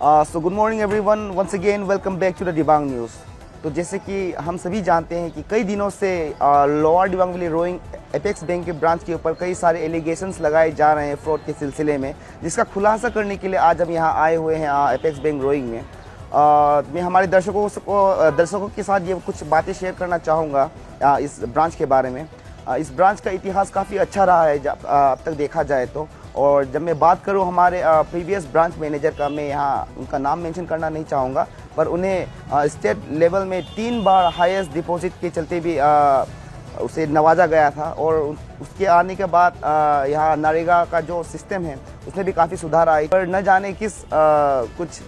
So good morning everyone, once again welcome back to the Dibang news. तो जैसे कि हम सभी जानते हैं कि कई दिनों से lower Dibang valley Roing apex bank के ब्रांच के ऊपर कई सारे एलिगेशंस लगाए जा रहे हैं फ्रॉड के सिलसिले में, जिसका खुलासा करने के लिए आज हम यहाँ आए हुए हैं एपेक्स बैंक रोइंग में। मैं हमारे दर्शकों के साथ ये कुछ बातें शेयर करना चाहूँगा इस ब्रांच के बारे में। इस ब्रांच का इतिहास काफ़ी अच्छा रहा है अब तक देखा जाए तो। और जब मैं बात करूं हमारे प्रीवियस ब्रांच मैनेजर का, मैं यहाँ उनका नाम मेंशन करना नहीं चाहूँगा, पर उन्हें स्टेट लेवल में 3 बार हाईएस्ट डिपॉजिट के चलते भी उसे नवाजा गया था। और उसके आने के बाद यहाँ नरेगा का जो सिस्टम है उसमें भी काफ़ी सुधार आई। पर न जाने किस कुछ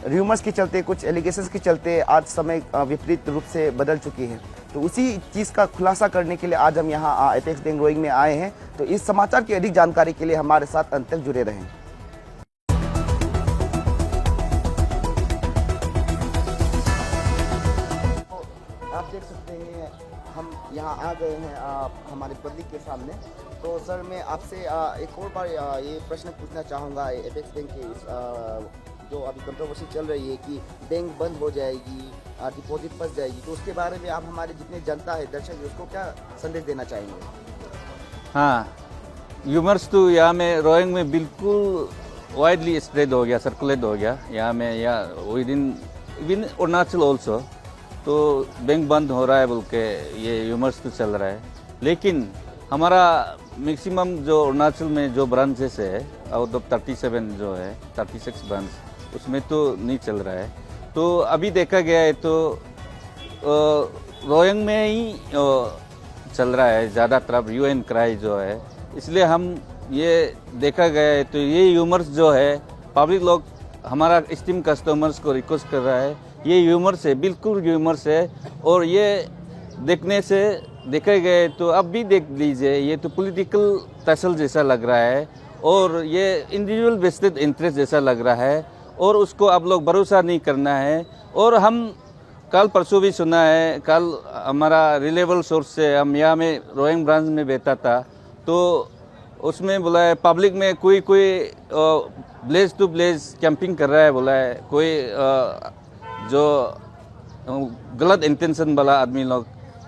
र्यूमर्स के चलते, कुछ एलिगेशंस के चलते आज समय विपरीत रूप से बदल चुकी है। तो उसी चीज़ का खुलासा करने के लिए आज हम यहाँ एपेक्स बैंक रोइंग में आए हैं। तो इस समाचार की अधिक जानकारी के लिए हमारे साथ अंत तक जुड़े रहें। तो आप देख सकते हैं हम यहाँ आ गए हैं हमारे पब्लिक के सामने। तो सर, मैं आपसे एक और बार ये प्रश्न पूछना चाहूँगा एपेक्स बैंक के जो अभी कंट्रोवर्सी चल रही है कि बैंक बंद हो जाएगी, डिपॉजिट फंस जाएगी, तो उसके बारे में आप हमारे जितने जनता है, दर्शक है, उसको क्या संदेश देना चाहेंगे? हाँ, ह्यूमर्स तो यहाँ में रोइंग में बिल्कुल वाइडली स्प्रेड हो गया, सर्कुलेट हो गया यहाँ में, या विद इन अरुणाचल ऑल्सो। तो बैंक बंद हो रहा है बोल के ये ह्यूमर्स तो चल रहा है। लेकिन हमारा मैक्सिमम जो अरुणाचल में जो ब्रांचेस है, आउट ऑफ 37 जो है, 36 ब्रांच, उसमें तो नहीं चल रहा है। तो अभी देखा गया है तो रोइंग में ही चल रहा है ज़्यादातर, अब यूएन क्राई जो है। इसलिए हम ये देखा गया है तो ये ह्यूमर्स जो है, पब्लिक लोग हमारा स्टीम कस्टमर्स को रिक्वेस्ट कर रहा है, ये ह्यूमर्स है, बिल्कुल ह्यूमर्स है। और ये देखने से देखा गया तो अब भी देख लीजिए, ये तो पॉलिटिकल तसल जैसा लग रहा है और ये इंडिविजुअल वेस्टेड इंटरेस्ट जैसा लग रहा है, और उसको आप लोग भरोसा नहीं करना है। और हम कल परसों भी सुना है, कल हमारा रिलेबल सोर्स से, हम यहाँ में रोइंग ब्रांच में बैठा था, तो उसमें बोला है पब्लिक में कोई ब्लेज टू ब्लेज कैंपिंग कर रहा है, बोला है कोई जो गलत इंटेंशन वाला आदमी लोग,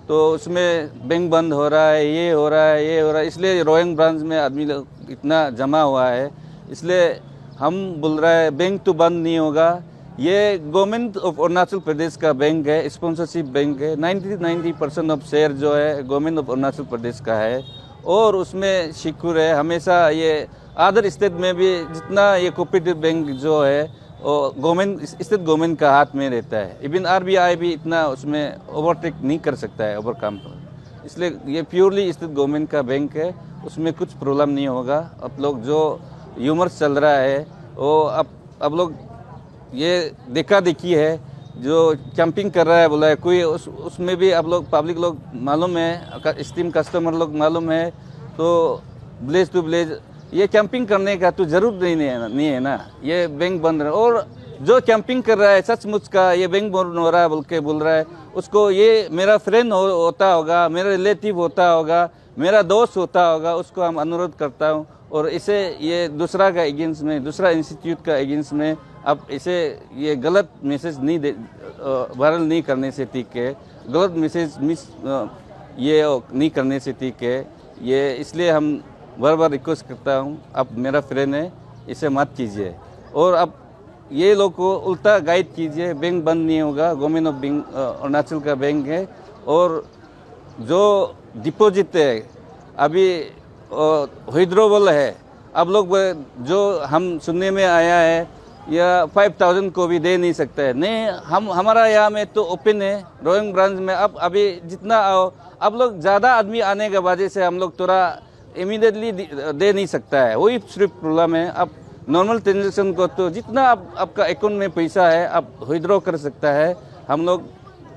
तो उसमें बैंक बंद हो रहा है, ये हो रहा है, ये हो रहा है। इसलिए रोइंग ब्रांच में आदमी लोग इतना जमा हुआ है। इसलिए हम बोल रहा है बैंक तो बंद नहीं होगा। ये गवर्नमेंट ऑफ अरुणाचल प्रदेश का बैंक है, स्पॉन्सरशिप बैंक है। 90% ऑफ शेयर जो है गवर्नमेंट ऑफ अरुणाचल प्रदेश का है, और उसमें सिक्योर है हमेशा। ये अदर स्टेट में भी जितना ये कोऑपरेटिव बैंक जो है गवर्नमेंट, स्टेट गवर्नमेंट का हाथ में रहता है। इवन आरबीआई भी इतना उसमें ओवरटेक नहीं कर सकता है, ओवरकम। इसलिए ये प्योरली स्टेट गवर्नमेंट का बैंक है, उसमें कुछ प्रॉब्लम नहीं होगा। अब लोग जो ह्यूमर्स चल रहा है वो अब लोग ये देखा देखी है, जो कैंपिंग कर रहा है बोला है कोई, उसमें भी अब लोग पब्लिक लोग मालूम है, स्टीम कस्टमर लोग मालूम है। तो ब्लेज टू ब्लेज ये कैंपिंग करने का तो जरूर नहीं है ना, ये बैंक बंद रहा। और जो कैंपिंग कर रहा है सचमुच का ये बैंक बंद हो रहा है बोल रहा है, उसको ये मेरा फ्रेंड होता होगा, मेरा रिलेटिव होता होगा, मेरा दोस्त होता होगा, उसको हम अनुरोध करता हूँ। और इसे ये दूसरा का एगेंस्ट में, दूसरा इंस्टीट्यूट का एगेंस्ट में अब इसे ये गलत मैसेज नहीं वायरल नहीं करने से ठीक है, गलत मैसेज ये नहीं करने से ठीक है। ये इसलिए हम बार बार रिक्वेस्ट करता हूँ, अब मेरा फ्रेंड है, इसे मत कीजिए। और अब ये लोग को उल्टा गाइड कीजिए, बैंक बंद नहीं होगा, गवर्नमेंट ऑफ अरुणाचल का बैंक है। और जो डिपॉजिट है अभी विड्रॉवल है, अब लोग जो हम सुनने में आया है या 5000 को भी दे नहीं सकता है। नहीं, हमारा यहाँ में तो ओपन है रोइंग ब्रांच में। अब अभी जितना आओ, अब लोग ज़्यादा आदमी आने के वजह से हम लोग थोड़ा इमीडिएटली दे नहीं सकता है, वही सिर्फ प्रॉब्लम है। अब नॉर्मल ट्रांजेक्शन को तो जितना आपका अकाउंट में पैसा है आप विड्रॉ कर सकता है, हम लोग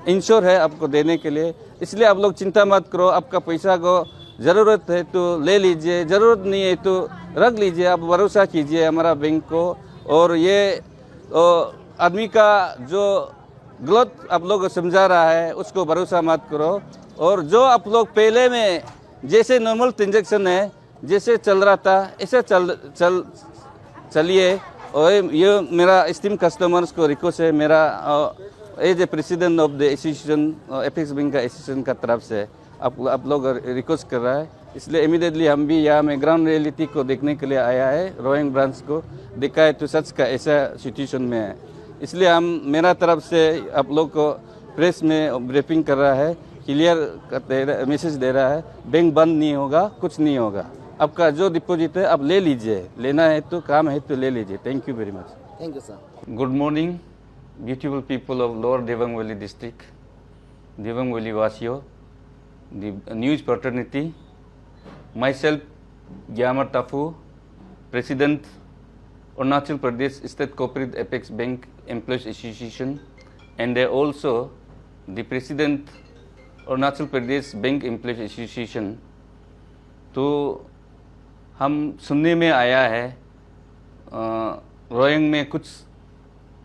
इंश्योर है आपको देने के लिए। इसलिए आप लोग चिंता मत करो, आपका पैसा को ज़रूरत है तो ले लीजिए, ज़रूरत नहीं है तो रख लीजिए। आप भरोसा कीजिए हमारा बैंक को। और ये आदमी का जो गलत आप लोग समझा रहा है उसको भरोसा मत करो। और जो आप लोग पहले में जैसे नॉर्मल ट्रांजेक्शन है जैसे चल रहा था ऐसे चलिए, और ये मेरा स्टीम कस्टमर्स को रिक्वेस्ट है, मेरा as a president of the association, apex bank का एसोसिएशन का तरफ से आप लोग रिक्वेस्ट कर रहा है, इसलिए इमीडिएटली हम भी यहाँ में ग्राउंड रियलिटी को देखने के लिए आया है। रोइंग ब्रांच को देखा है तो सच का ऐसा सिचुएशन में है, इसलिए हम मेरा तरफ से आप लोग को प्रेस में ब्रीफिंग कर रहा है, क्लियर मैसेज दे रहा है, बैंक बंद नहीं होगा, कुछ नहीं होगा। आपका जो डिपॉजिट है आप ले लीजिए, लेना है तो काम है तो ले लीजिए। Thank you very much. Thank you sir. Good morning beautiful people of lower Dibang valley district, Dibang valley वासियों, the news fraternity, myself Gyamar Tafu, President Arunachal Pradesh State Cooperative Apex Bank Employees Association, and also the President Arunachal Pradesh Bank Employees Association। तो हम सुनने में आया है रोइंग में कुछ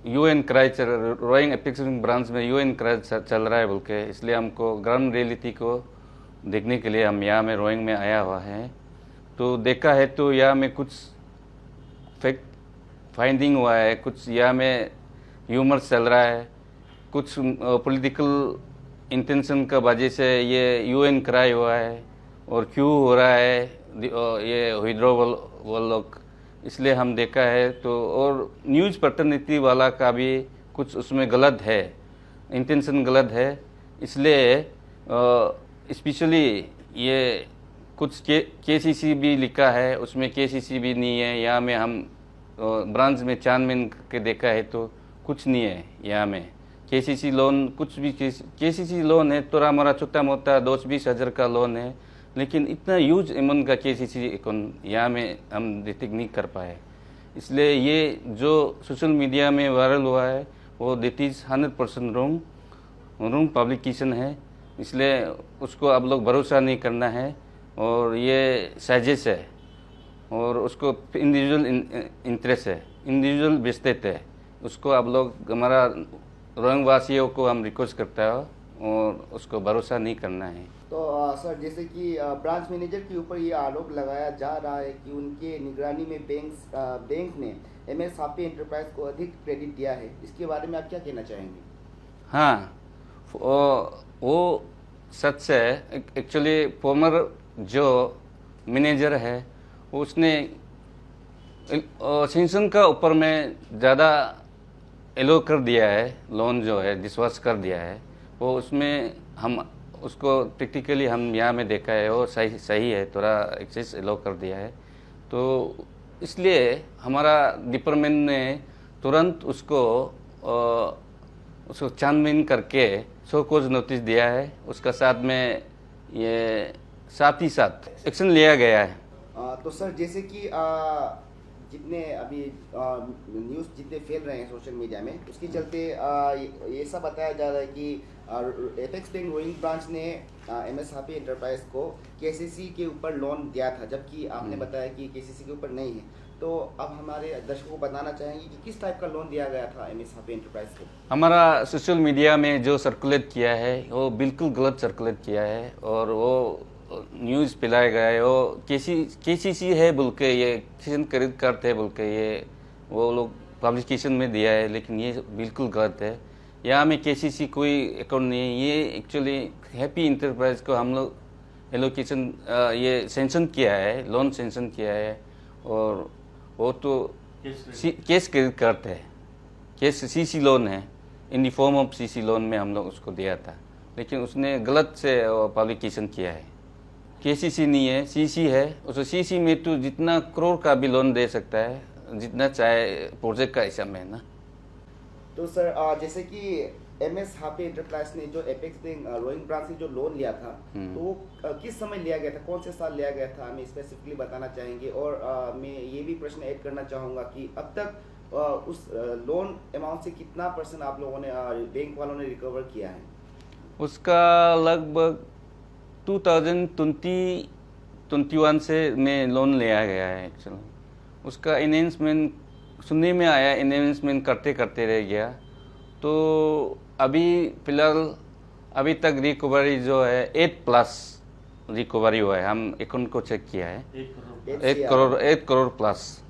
यूएन क्राई रोइंग एपेक्स ब्रांच में यूएन क्राई चल रहा है बोल के, इसलिए हमको ग्राउंड रियलिटी को देखने के लिए हम यहाँ में रोइंग में आया हुआ है। तो देखा है तो यहाँ में कुछ फैक्ट फाइंडिंग हुआ है, कुछ यहाँ में ह्यूमर्स चल रहा है, कुछ पॉलिटिकल इंटेंशन का वजह से ये यूएन क्राई हुआ है और क्यों हो रहा है ये विड्रॉवल वो लोग, इसलिए हम देखा है। तो और न्यूज़ फैटर्निटी वाला का भी कुछ उसमें गलत है, इंटेंशन गलत है, इसलिए स्पेशली ये कुछ केसीसी भी लिखा है, उसमें केसीसी भी नहीं है। यहाँ में हम ब्रांच में छानबीन के देखा है तो कुछ नहीं है यहाँ में केसीसी लोन, कुछ भी केसीसी लोन है थोड़ा हमारा छोटा मोटा 10-20 हज़ार का लोन है, लेकिन इतना यूज अमाउंट का केसीसी अकाउंट यहाँ में हम डिटेक्ट नहीं कर पाए। इसलिए ये जो सोशल मीडिया में वायरल हुआ है वो दैट इज़ 100% रॉन्ग पब्लिकेशन है, इसलिए उसको आप लोग भरोसा नहीं करना है और ये साजिश है और उसको इंडिविजुअल इंटरेस्ट है, इंडिविजुअल बेस्टेड है, उसको आप लोग हमारा रोइंग वासियों को हम रिक्वेस्ट करता है और उसको भरोसा नहीं करना है। तो सर जैसे कि ब्रांच मैनेजर के ऊपर ये आरोप लगाया जा रहा है कि उनके निगरानी में बैंक ने एमएस हापी एंटरप्राइज को अधिक क्रेडिट दिया है, इसके बारे में आप क्या कहना चाहेंगे? हाँ, वो सच है। एक्चुअली फॉर्मर जो मैनेजर है उसने सेंसन का ऊपर में ज़्यादा एलो कर दिया है, लोन जो है डिसवर्स कर दिया है, वो उसमें हम उसको टेक्निकली हम यहाँ में देखा है वो सही है, थोड़ा एक्सेस एलो कर दिया है। तो इसलिए हमारा डिपार्टमेंट ने तुरंत उसको छानबीन करके शो कॉज नोटिस दिया है, उसका साथ में ये साथ ही साथ एक्शन लिया गया है। तो सर जैसे कि जितने अभी न्यूज़ जितने फैल रहे हैं सोशल मीडिया में, उसके चलते ये सब बताया जा रहा है कि एपेक्स बैंक रोइंग ब्रांच ने एमएस हापी एंटरप्राइज को केसीसी के ऊपर लोन दिया था, जबकि आपने बताया कि केसीसी के ऊपर नहीं है। तो अब हमारे दर्शकों को बताना चाहेंगे कि किस टाइप का लोन दिया गया था एमएस हापी एंटरप्राइज को? हमारा सोशल मीडिया में जो सर्कुलेट किया है वो बिल्कुल गलत सर्कुलेट किया है और वो न्यूज़ फैलाया गया है, वो केसीसी है बोल के, ये किसान क्रेडिट कार्ड है बोल के ये वो लोग पब्लिकेशन में दिया है, लेकिन ये बिल्कुल गलत है। यहाँ में केसीसी कोई अकाउंट नहीं है, ये एक्चुअली हैप्पी इंटरप्राइज को हम लोग एलोकेशन ये सेंशन किया है, लोन सेंशन किया है और वो तो केस क्रेडिट कार्ड है, केस सीसी लोन है, in the form of CC loan में हम लोग उसको दिया था, लेकिन उसने गलत से पब्लिकेशन किया है। केसीसी नहीं है, सीसी है, उस सीसी में तो जितना करोड़ का भी लोन दे सकता है, जितना चाहे प्रोजेक्ट का हिसाब में ना। तो सर जैसे कि एमएस हापी एंटरप्राइज ने जो एपेक्स बैंक रोइंग ब्रांच से जो लोन लिया था तो वो किस समय लिया गया था, कौन से साल लिया गया था, हमें स्पेसिफिकली बताना चाहेंगे। और मैं ये भी प्रश्न ऐड करना चाहूँगा कि अब तक उस लोन अमाउंट से कितना % आप लोगों ने बैंक वालों ने रिकवर किया है? उसका लगभग 2021 से में लोन लिया गया है। एक्चुअली उसका इन्हेंसमेंट सुनने में आया, इन्हेंसमेंट करते करते रह गया। तो अभी फिलहाल अभी तक रिकवरी जो है 8+ रिकवरी हुआ है, हम अकाउंट को चेक किया है, 8 करोड़ प्लस।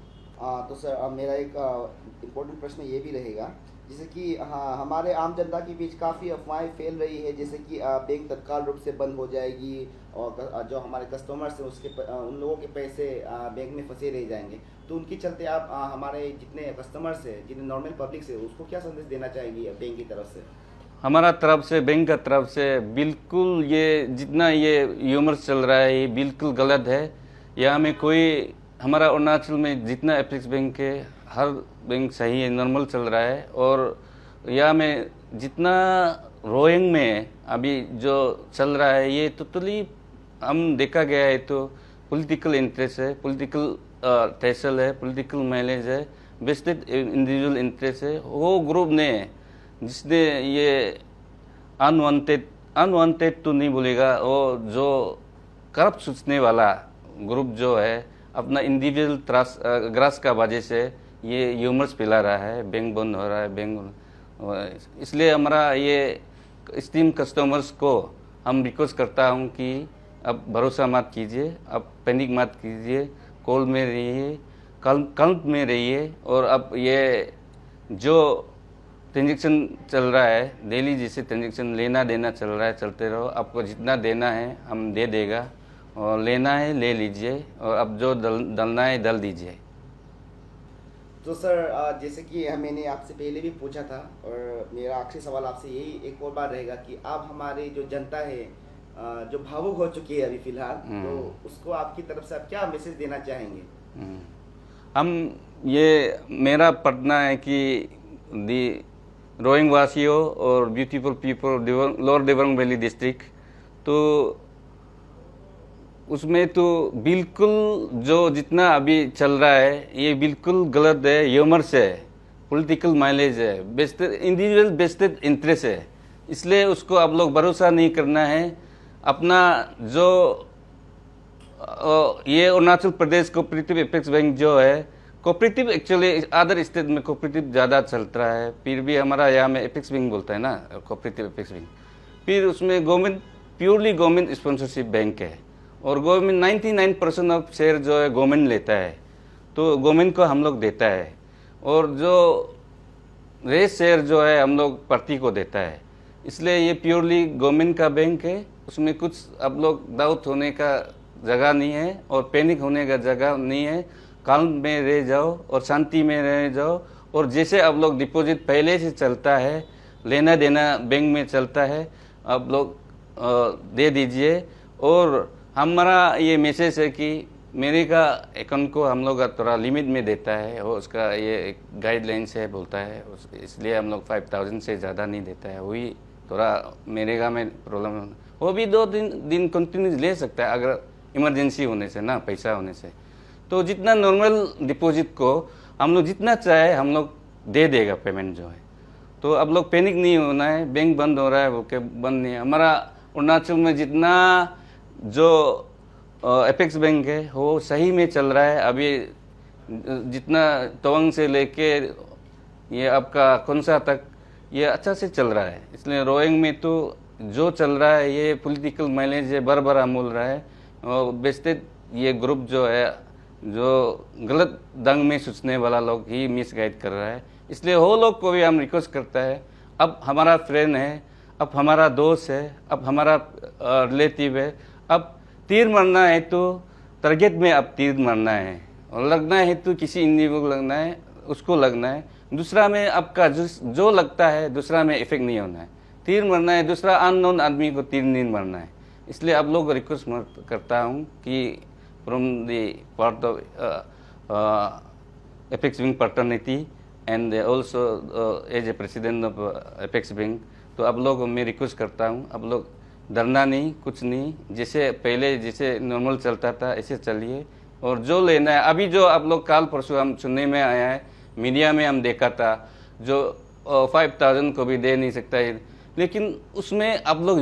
तो सर मेरा एक इम्पोर्टेंट प्रश्न ये भी रहेगा, जैसे कि हाँ हमारे आम जनता के बीच काफ़ी अफवाहें फैल रही है, जैसे कि बैंक तत्काल रूप से बंद हो जाएगी और जो हमारे कस्टमर्स हैं उन लोगों के पैसे बैंक में फंसे रह जाएंगे। तो उनके चलते आप हमारे जितने कस्टमर्स हैं, जितने नॉर्मल पब्लिक से, उसको क्या संदेश देना चाहेंगी बैंक की तरफ से? हमारा तरफ से, बैंक का तरफ से बिल्कुल ये जितना ये ह्यूमर्स चल रहा है ये बिल्कुल गलत है। यहाँ में कोई, हमारा अरुणाचल में जितना एपेक्स बैंक है हर बैंक सही है, नॉर्मल चल रहा है। और यहाँ में जितना रोइंग में अभी जो चल रहा है ये टोटली हम देखा गया है तो पॉलिटिकल इंटरेस्ट है, पॉलिटिकल तहसल है, पॉलिटिकल माइलेज है, वेस्टेड इंडिविजुअल इंटरेस्ट है। वो ग्रुप ने जिसने ये अनवांटेड तो नहीं बोलेगा, वो जो करप्ट सोचने वाला ग्रुप जो है अपना इंडिविजुअल ग्रास का वजह से ये ह्यूमर्स फैला रहा है, बैंक बंद हो रहा है, बैंक। इसलिए हमारा ये स्टीम कस्टमर्स को हम रिक्वेस्ट करता हूँ कि अब भरोसा मत कीजिए, अब पैनिक मत कीजिए, कॉल में रहिए, कल्प में रहिए। और अब ये जो ट्रांजेक्शन चल रहा है डेली, जैसे ट्रांजेक्शन लेना देना चल रहा है, चलते रहो। आपको जितना देना है हम दे देगा, और लेना है ले लीजिए, और अब जो दलना है दल दीजिए। तो सर जैसे कि मैंने आपसे पहले भी पूछा था, और मेरा आखिरी सवाल आपसे यही एक और बार रहेगा कि आप हमारी जो जनता है जो भावुक हो चुकी है अभी फिलहाल, तो उसको आपकी तरफ से आप क्या मैसेज देना चाहेंगे? हम ये मेरा पढ़ना है कि दी रोइंग वासियों और beautiful people lower Dibang valley district, तो उसमें तो बिल्कुल जो जितना अभी चल रहा है ये बिल्कुल गलत है, ह्यूमर्स है, पॉलिटिकल माइलेज है, बेस्टेड इंडिविजुअल बेस्टेड इंटरेस्ट है। इसलिए उसको आप लोग भरोसा नहीं करना है। अपना जो ये Arunachal Pradesh cooperative apex bank जो है, कोऑपरेटिव एक्चुअली अदर स्टेट में कोऑपरेटिव ज़्यादा चलता है, फिर भी हमारा यहाँ में एपेक्स बैंक बोलता है ना, कोऑपरेटिव एपेक्स बैंक। फिर उसमें government, purely government sponsorship bank है, और गवर्नमेंट 99% ऑफ शेयर जो है गवर्नमेंट लेता है, तो गवर्नमेंट को हम लोग देता है। और जो रेस शेयर जो है हम लोग पार्टी को देता है। इसलिए ये प्योरली गवर्नमेंट का बैंक है, उसमें कुछ आप लोग डाउट होने का जगह नहीं है और पैनिक होने का जगह नहीं है। काम में रह जाओ और शांति में रह जाओ, और जैसे आप लोग डिपॉजिट पहले से चलता है, लेना देना बैंक में चलता है, आप लोग दे दीजिए। और हमारा ये मैसेज है कि मेरे का अकाउंट को हम लोग थोड़ा लिमिट में देता है, और उसका ये एक गाइडलाइन से बोलता है, इसलिए हम लोग 5000 से ज़्यादा नहीं देता है। वही थोड़ा मेरेगा में प्रॉब्लम, वो भी 2 दिन कंटिन्यू ले सकता है अगर इमरजेंसी होने से ना, पैसा होने से। तो जितना नॉर्मल डिपॉजिट को हम लोग जितना चाहे हम लोग दे देगा पेमेंट जो है। तो अब लोग पैनिक नहीं होना है, बैंक बंद हो रहा है वो के बंद नहीं है। हमारा अरुणाचल में जितना जो एपेक्स बैंक है वो सही में चल रहा है। अभी जितना तवांग से लेके ये आपका कौनसा तक ये अच्छा से चल रहा है। इसलिए रोइंग में तो जो चल रहा है ये पॉलिटिकल माइलेज है, बराबर मोल रहा है, और बेस्टेड ये ग्रुप जो है जो गलत ढंग में सोचने वाला लोग ही मिसगाइड कर रहा है। इसलिए वो लोग को भी हम रिक्वेस्ट करता है, अब हमारा फ्रेंड है, अब हमारा दोस्त है, अब हमारा रिलेटिव है, अब तीर मारना है तो टारगेट में अब तीर मारना है, और लगना है तो किसी इंडिविजुअल को लगना है, उसको लगना है। दूसरा में आपका जो लगता है दूसरा में इफेक्ट नहीं होना है। तीर मारना है दूसरा अननोन आदमी को तीर नहीं मारना है। इसलिए आप लोग रिक्वेस्ट करता हूँ कि from the part of apex bank fraternity and also as a president of apex bank, तो आप लोग मैं रिक्वेस्ट करता हूँ, आप लोग डरना नहीं, कुछ नहीं, जैसे पहले जैसे नॉर्मल चलता था ऐसे चलिए। और जो लेना है, अभी जो आप लोग कल परसों हम सुनने में आया है, मीडिया में हम देखा था, जो 5000 को भी दे नहीं सकता है, लेकिन उसमें आप लोग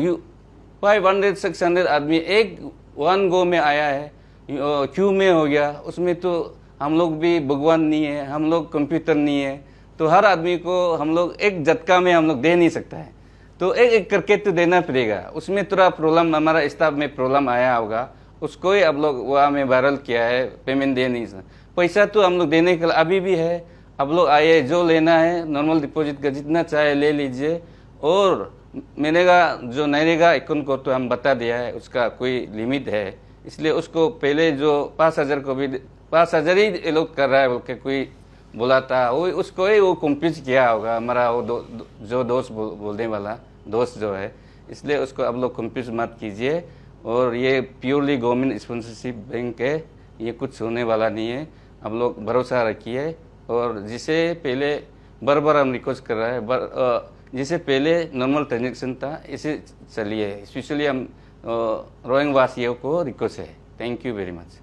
500-600 आदमी एक वन गो में आया है, क्यू में हो गया। उसमें तो हम लोग भी भगवान नहीं है, हम लोग कंप्यूटर नहीं है, तो हर आदमी को हम लोग एक झटका में हम लोग दे नहीं सकता है, तो एक एक करके तो देना पड़ेगा। उसमें थोड़ा प्रॉब्लम हमारा स्टाफ में प्रॉब्लम आया होगा, उसको ही आप लोग वहाँ में वायरल किया है, पेमेंट दे नहीं सकते। पैसा तो हम लोग देने के लिए अभी भी है। अब लोग आइए, जो लेना है नॉर्मल डिपॉजिट का जितना चाहे ले लीजिए। और मिलेगा जो नहीं रहेगा अकाउंट को तो हम बता दिया है, उसका कोई लिमिट है। इसलिए उसको पहले जो 5,000 को भी 5,000 ही ये लोग कर रहा है बोल के कोई बोला था, वो उसको ही वो कंफ्यूज किया होगा हमारा वो जो दोस्त बोलने वाला दोस्त जो है। इसलिए उसको अब लोग कंफ्यूज मत कीजिए। और ये प्योरली गवर्नमेंट स्पॉन्सरशिप बैंक है, ये कुछ होने वाला नहीं है। अब लोग भरोसा रखिए। और जिसे पहले बार हम रिक्वेस्ट कर रहा है, जिसे पहले नॉर्मल ट्रांजेक्शन था इसे चलिए, स्पेशली हम रोइंग वासियों को रिक्वेस्ट है। Thank you very much.